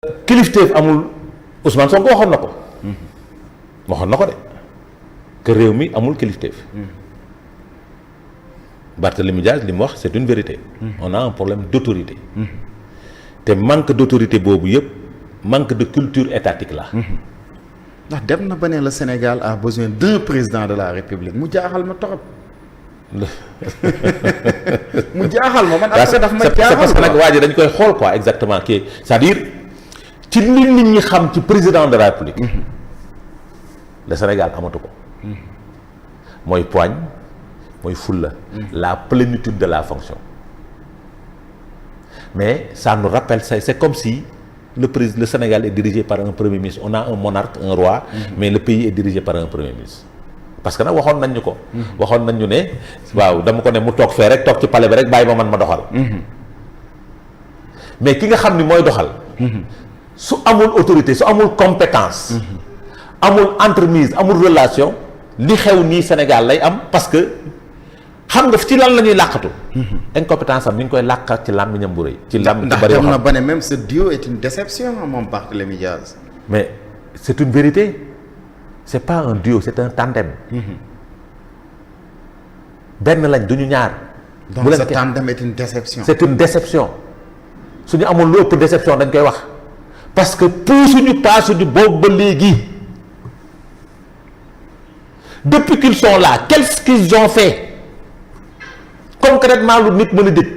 kilifteef amul Ousmane Sonko waxoon na ko. waxoon na ko de que réew mi amul kilifteef. Barthélémy Dias li mu wax c'est une vérité. on a un problème d'autorité. te manque d'autorité boobu yëpp manque de culture étatique la. ndax dem na ba ne le Sénégal a besoin d'un président de la République mu jaaxal ma torop. mu jaaxal ma man. après daf ma jaaxal c'est parce que nag waa ji dañ koy xool quoi exactement kii c'est-à-dire ci li nit ñi xam ci président de la République. le Sénégal amatu ko. mooy poigne mooy fulla la plénitude de la fonction. mais ça nous rappelle c'est comme si le Sénégal est dirigé par un premier ministre on a un monarque un roi. mais le pays est dirigé par un premier ministre. parce que nag waxoon nañ ñu ko. waxoon nañ ñu ne waaw dama ko ne mu toog fee rek toog ci palais bi rek bàyyi ma man ma doxal. mais ki nga xam ni mooy doxal. su amul autorité su amul compétence. amul entremise amul relation li xew nii Sénégal lay am parce que xam nga ci lan la ñuy làqatu. incompétence am ni ñu koy làqat ci làmmiñam bu rëy. ci làmmiñ ci bëri ndax dem na ba ne même ce duo est une déception moom Barthélémy Dias. mais c'est une vérité c'est pas un duo c'est un tandem. benn lañ du ñu ñaar. donc ce tandem est une déception. c'est une déception su ñu amul lu ëpp déception dañ koy wax parce que puusuñu paasuñu boobu ba léegi depuis qu'ils sont là qu'est-ce qu'ils ont fait concrètement lu nit mën a dégg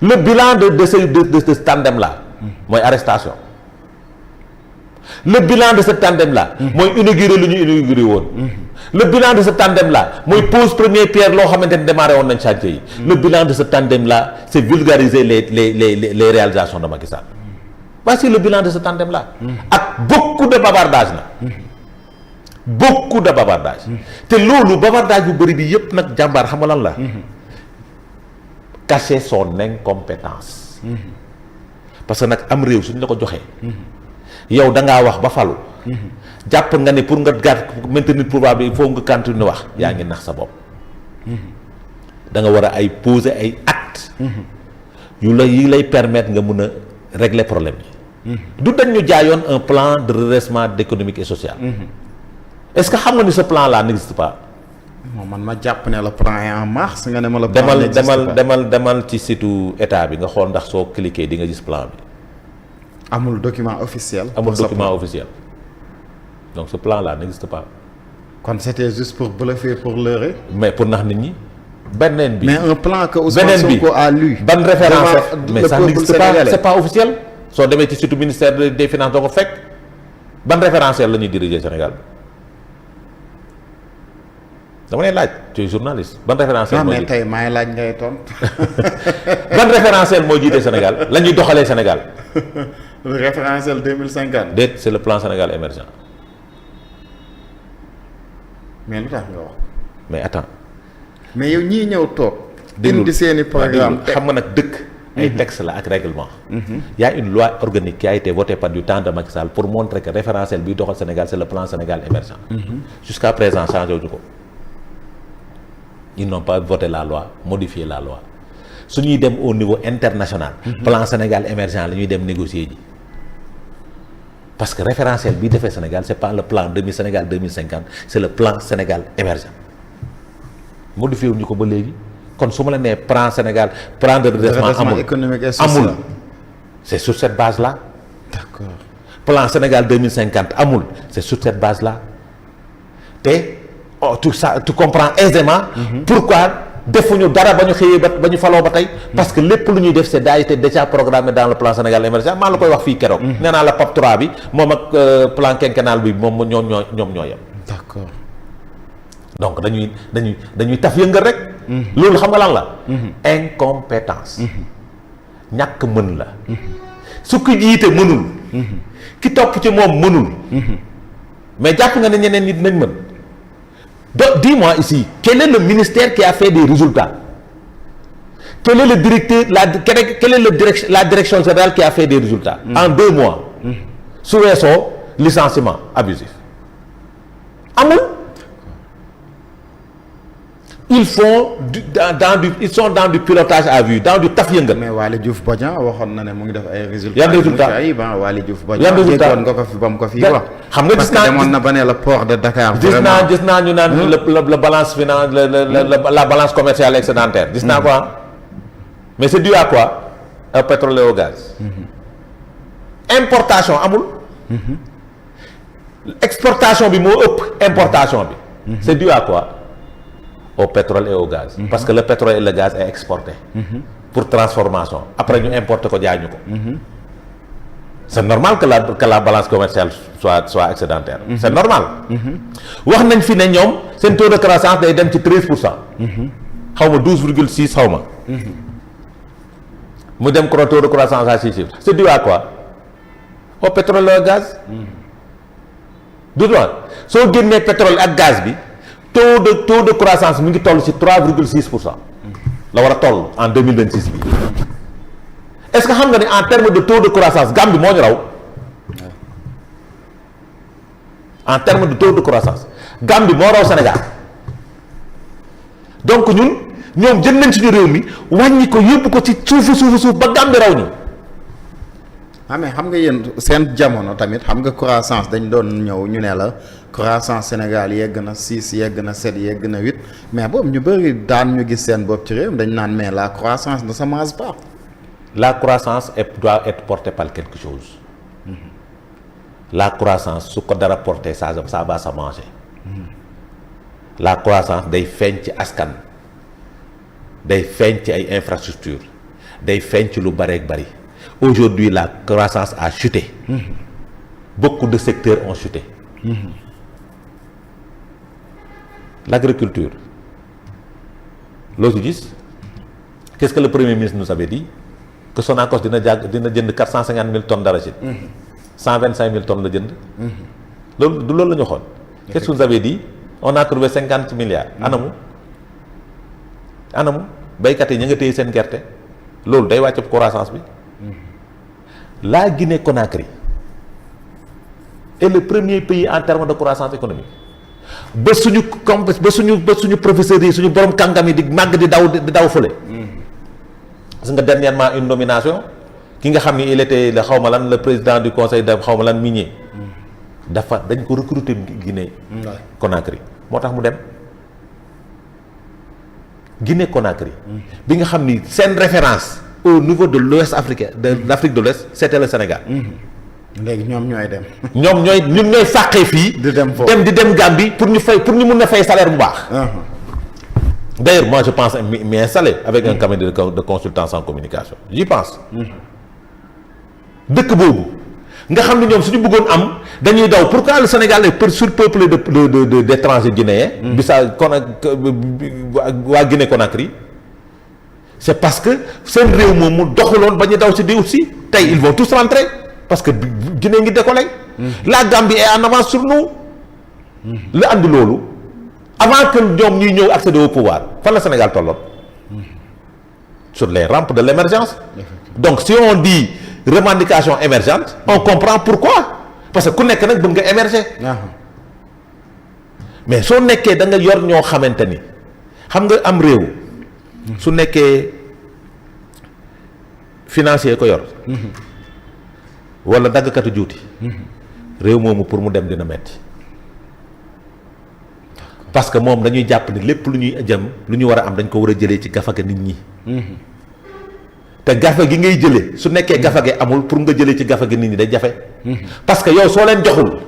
le bilan de ce tandem là mooy arrestation le bilan de ce tandem là mooy inauguré lu ñu inauguré woon le bilan de ce tandem là mooy pose première pierre loo xamante ni démarré woon nañ chantier yi le bilan de ce tandem là c'est vulgariser les réalisations de Macky Sall voici le bilan de ce tandem là ak beaucoup de bavardage na beaucoup de bavardage te loolu bavardage bu bëri bi yépp nag jàmbaar xam nga lan la cacher son incompétence parce que nag am réew suñ la ko joxee yow da ngaa wax ba falu jàpp nga ne pour nga maintenir pouvoir bi il faut nga continuer wax yaa ngi nax sa bopp da nga war a ay poser ay actes yi lay permettre nga mun a régler problème yi du dañ ñu jaayoon un plan de redressement économique et social est-ce que xam nga ni ce plan là n'existe pas. non man ma jàpp ne le plan est en marche nga ne ma le plan n'existe pas demal ci site état bi nga xool ndax soo cliquer di nga gis plan bi. amul document officiel. amul document officiel donc ce plan là n'existe pas. kon c'était juste pour bluffer pour leurrer. mais pour nax nit ñi. beneen bi mais un plan que Ousmane Sonko a lu. ban référence mais ça n'existe pas c'est pas officiel. soo demee ci site ministère des finances doo ko fekk ban référentiel la ñuy diriger Sénégal. dama lay laaj tu es journaliste ban référentiel. non mais tey maay laaj ngay tontu. ban référentiel moo jiite Sénégal la ñuy doxalee Sénégal. le référentiel 2050. déet c'est le plan Sénégal émergent. mais lu tax nga wax. mais attends. mais yow ñii ñëw toog. indi seeni programme xam nga nag dëkk. ay texte la ak règlement. y a une loi organique qui a été votée par du temps de Macky Sall pour montrer que référentiel bi doxal Sénégal c'est le plan Sénégal émergent. jusqu'à présent changé wuñu ko. ils n'ont pas voté la loi modifié la loi su ñuy dem au niveau international. plan Sénégal émergent la ñuy dem négocier ji parce que référentiel bi defee Sénégal c'est pas le plan Sénégal 2050 c'est le plan Sénégal émergent modifié wuñu ko ba léegi kon su ma la nee plan Sénégal plan de redressement économique et social amul c'est sur cette base là. d'accord plan Sénégal 2050 amul c'est sur cette base là te. oh tout ça tu comprends aisément. pourquoi defuñu dara ba ñu xëyee ba ñu faloo ba tey. parce que lépp lu ñuy def c'est daa été déjà programmé dans le plan Sénégal émergent maa la koy wax fii keroog. nee naa la PAP 3 bi moom ak plan quinquennal bi moom ñoom ñoo yem. d'accord donc dañuy taf yëngal rek. loolu xam nga lan la. incompétence. ñàkk mën la. su ki jiite mënul. ki topp ci moom mënul. mais jàpp nga ne ñeneen ñi dinañ mën. donc dis-moi ici quel est le ministère qui a fait des résultats quel est le directeur quelle est la direction générale qui a fait des résultats en 2 mois su weesoo licenciement abusif amul ils font ils sont dans du pilotage à vue, dans du taf yëngal. mais Waly Diouf Bodian waxoon na ne mu ngi def ay résultats. yan résultats Waly Diouf Bodian. yan résultats déggoon nga ko fi ba mu ko fii wax. xam nga parce que demoon na ba ne la port de Dakar. vraiment gis naa ñu naan la balance finance la balance commerciale excédentaire. gis naa quoi mais c'est dû à quoi? Au pétrole et au gaz. Importation amul. Exportation bi moo ëpp importation bi. C'est dû à quoi? Au pétrole et au gaz. Parce que le pétrole et le gaz est exporté. Pour transformation après ñu importer ko jaay ñu ko. C'est normal que la balance commerciale soit excédentaire. C'est normal. wax nañ fi ne ñoom seen taux de croissance day dem ci 13%. xaw ma 12,6 xaw ma. mu dem taux de croissance à 6 chiffres. C'est dû à quoi? Au pétrole et au gaz. du doon soo génnee pétrole ak gaz bi taux de croissance mi ngi toll ci 3,6%. la war a toll en 2026 bi. est-ce que xam nga ne en termes de taux de croissance Gambie moo ñu raw. en termes de taux de croissance Gambie moo raw Sénégal donc ñoom jël nañ suñu réew mi wàññi ko yóbbu ko ci suufu ba Gambie raw ñu. mais xam nga yéen seen jamono tamit xam nga croissance dañ doon ñëw ñu ne la croissance Sénégal yegg na 6 yegg na 7 yegg na 8 mais boobu ñu bëri daan ñu gis seen bopp ci réew dañ naan mais la croissance ne se mange pas. La croissance doit être portée par quelque chose. La croissance su ko dara porté ça va se manger. La croissance day feeñ ci askan day feeñ ci ay infrastructures day feeñ ci lu bareek bari. Aujourd'hui la croissance a chuté. Beaucoup de secteurs ont chuté. L'agriculture loo ci gis qu'est-ce que le premier ministre nous avait dit? Que Sonacos dina jënd 450 000 tonnes d'arachide. 125 000 tonnes la jënd. loolu du loolu la ñu waxoon. Qu'est-ce que vous avez dit? On a trouvé 50 milliards. anamu baykat yi ñu nga téye seen gerte loolu day wàcc croissance bi. La Guinée-Conakry est le premier pays en termes de croissance économique. ba suñu professeurs yi suñu borom kàngam yi di màgg di daw fële. gis nga dernièrement une nomination ki nga xam ni il était le xaw ma lan le président du conseil de xaw ma lan minier. dañ ko recruter Guinée. Conakry moo tax mu dem. Guinée-Conakry. bi nga xam ni seen référence au niveau de l'Ouest africain de l'Afrique de l'Ouest c'était le Sénégal. léegi ñoom ñooy dem. ñun ñooy fàqee fii. di dem Gambie pour ñu mun a fay salaire bu baax. D'ailleurs moi je pense m'y installer avec un cabinet de consultance en communication j'y pense. dëkk boobu nga xam ne ñoom suñu bëggoon am dañuy daw pourquoi le Sénégal est surpeuplé d'étrangers guinéens. waa Guinée-Conakry. C'est parce que seen réew moom mu doxuloon ba ñu daw si di ut si tey ils vont tous rentrer parce que Guinée ngi décoller. La Gambie est en avance sur nous. la andi loolu avant que ñoom ñuy ñëw accéder au pouvoir fan la Sénégal tolloon. sur les rampes de l'émergence. Donc si on dit revendication émergente on comprend pourquoi parce que ku nekk nag bëgg nga émerger. mais soo nekkee da nga yor ñoo xamante ni xam nga am réew. su nekkee financier ko yor. wala daggkatu juuti. réew moomu pour mu dem dina metti parce que moom dañuy jàpp ni lépp lu ñuy jëm lu ñu war a am dañ ko war a jëlee ci gafaga nit ñi. te gafa gi ngay jëlee su nekkee gafage amul pour nga jëlee ci gafa gi nit ñi day jafe. parce que yow soo leen joxul.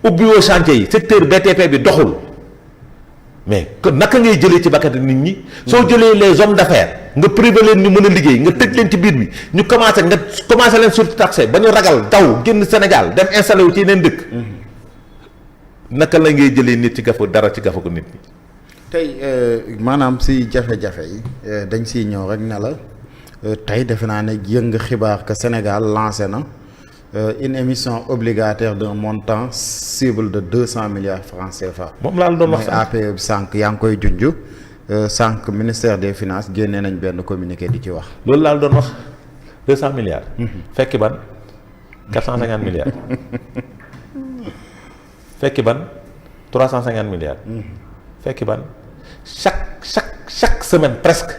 ubbiwoo chantier yi secteur BTP bi doxul. mais naka ngay jëlee ci bakkati nit ñi soo jëlee les hommes d'affaires nga privé leen ñu mën a liggéey nga tëj leen ci biir bi ñu commencé leen surtaxé ba ñu ragal daw génn Sénégal dem installé wu ci yeneen dëkk. naka la ngay jëlee nit ci gafa dara ci gafa ko nit ñi. tey maanaam si jafe-jafe yi dañ siy ñëw rek ne la tey defe naa ne yëng xibaar que Sénégal lancé na une émission obligataire d'un montant cible de 200 milliards francs CFA. moom laa la doon wax mooy APE bi sànq yaa ngi koy junj sànq ministère des finances génnee nañ benn communiqué di ci wax. loolu laa la doon wax 200 milliards. fekki ban 450 milliards. fekki ban 350 milliards. fekki ban chaque semaine presque.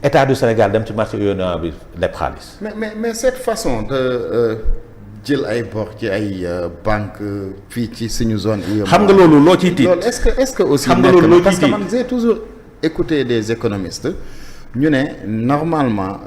état du Sénégal dem ci marché UEMOA bi leb xaalis. mais cette façon de jël ay bor ci ay banque fii ci suñu zone UEMOA. xam nga loolu loo ciy tiit loolu est-ce que aussi. xam nga loolu loo ciy parce que tiit man j'ai toujours écouté des économistes ñu ne normalement